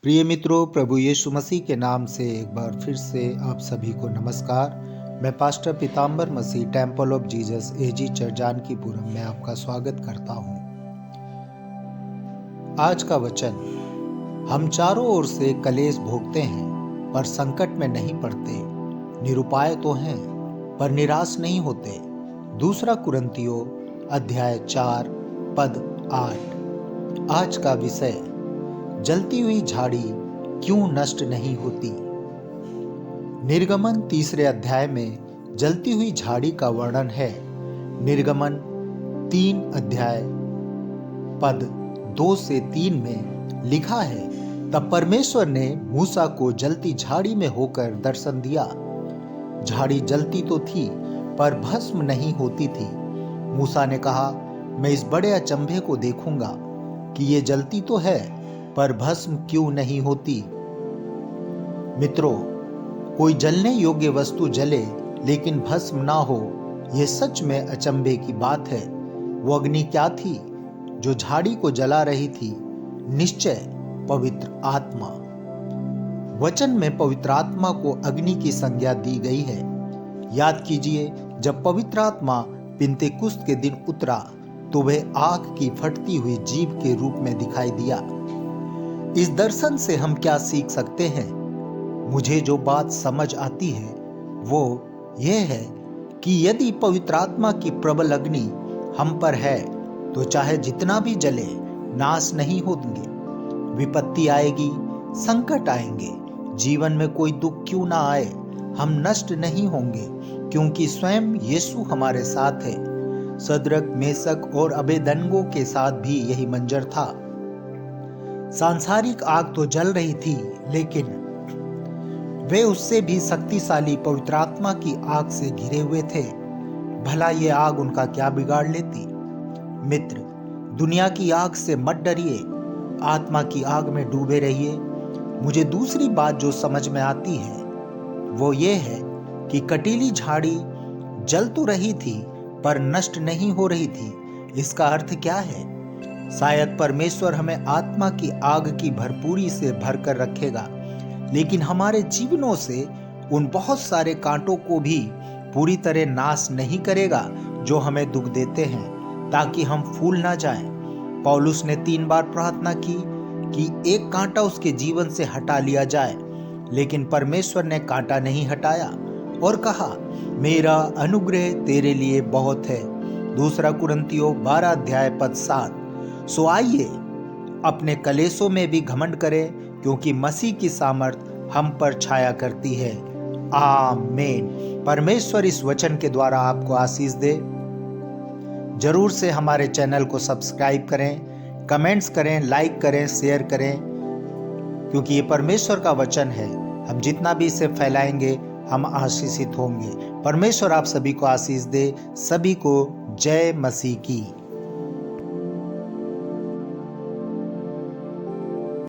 प्रिय मित्रों, प्रभु यीशु मसीह के नाम से एक बार फिर से आप सभी को नमस्कार। मैं pastor Pitambar Masih temple of Jesus AG church Jankipuram में आपका स्वागत करता हूं। आज का वचन, हम चारों ओर से कलेश भोगते हैं पर संकट में नहीं पड़ते, निरुपाय तो हैं पर निराश नहीं होते। दूसरा कुरिन्थियों अध्याय 4 पद 8। आज का विषय, जलती हुई झाड़ी क्यों नष्ट नहीं होती। निर्गमन 3 अध्याय में जलती हुई झाड़ी का वर्णन है। निर्गमन 3 अध्याय पद 2 से 3 में लिखा है, तब परमेश्वर ने मूसा को जलती झाड़ी में होकर दर्शन दिया। झाड़ी जलती तो थी पर भस्म नहीं होती थी। मूसा ने कहा, मैं इस बड़े अचंभे को देखूंगा कि ये जलती तो है पर भस्म क्यों नहीं होती। मित्रों, कोई जलने योग्य वस्तु जले लेकिन भस्म ना हो, यह सच में अचंभे की बात है। वो अग्नि क्या थी जो झाड़ी को जला रही थी? निश्चय पवित्र आत्मा। वचन में पवित्र आत्मा को अग्नि की संज्ञा दी गई है। याद कीजिए, जब पवित्र आत्मा पिन्तेकुस्त के दिन उतरा तो वह आग की फटती हुई जीभ के रूप में दिखाई दिया। इस दर्शन से हम क्या सीख सकते हैं? मुझे जो बात समझ आती है वो यह है कि यदि पवित्र आत्मा की प्रबल अग्नि हम पर है तो चाहे जितना भी जले, नाश नहीं होंगे। विपत्ति आएगी, संकट आएंगे, जीवन में कोई दुख क्यों ना आए, हम नष्ट नहीं होंगे, क्योंकि स्वयं यीशु हमारे साथ है। सद्रक, मेशक और अबेदनगो के साथ भी यही मंजर था। सांसारिक आग तो जल रही थी, लेकिन वे उससे भी शक्तिशाली पवित्र आत्मा की आग से घिरे हुए थे। भला ये आग उनका क्या बिगाड़ लेती? मित्र, दुनिया की आग से मत डरिए, आत्मा की आग में डूबे रहिए। मुझे दूसरी बात जो समझ में आती है वो ये है कि कटीली झाड़ी जल तो रही थी पर नष्ट नहीं हो रही थी। इसका अर्थ क्या है? शायद परमेश्वर हमें आत्मा की आग की भरपूरी से भरकर रखेगा, लेकिन हमारे जीवनों से उन बहुत सारे कांटों को भी पूरी तरह नाश नहीं करेगा जो हमें दुख देते हैं, ताकि हम फूल ना जाएं। पौलुस ने 3 बार प्रार्थना की कि एक कांटा उसके जीवन से हटा लिया जाए, लेकिन परमेश्वर ने कांटा नहीं हटाया और कहा, मेरा अनुग्रह तेरे लिए बहुत है। दूसरा कुरिन्थियों 12 अध्याय पद 7। सो आइए अपने कलेशों में भी घमंड करें, क्योंकि मसीह की सामर्थ हम पर छाया करती है। आमीन। परमेश्वर इस वचन के द्वारा आपको आशीष दे। जरूर से हमारे चैनल को सब्सक्राइब करें, कमेंट्स करें, लाइक करें, शेयर करें, क्योंकि ये परमेश्वर का वचन है। हम जितना भी इसे फैलाएंगे हम आशीषित होंगे। परमेश्वर आप सभी को आशीष दे। सभी को जय मसीह की।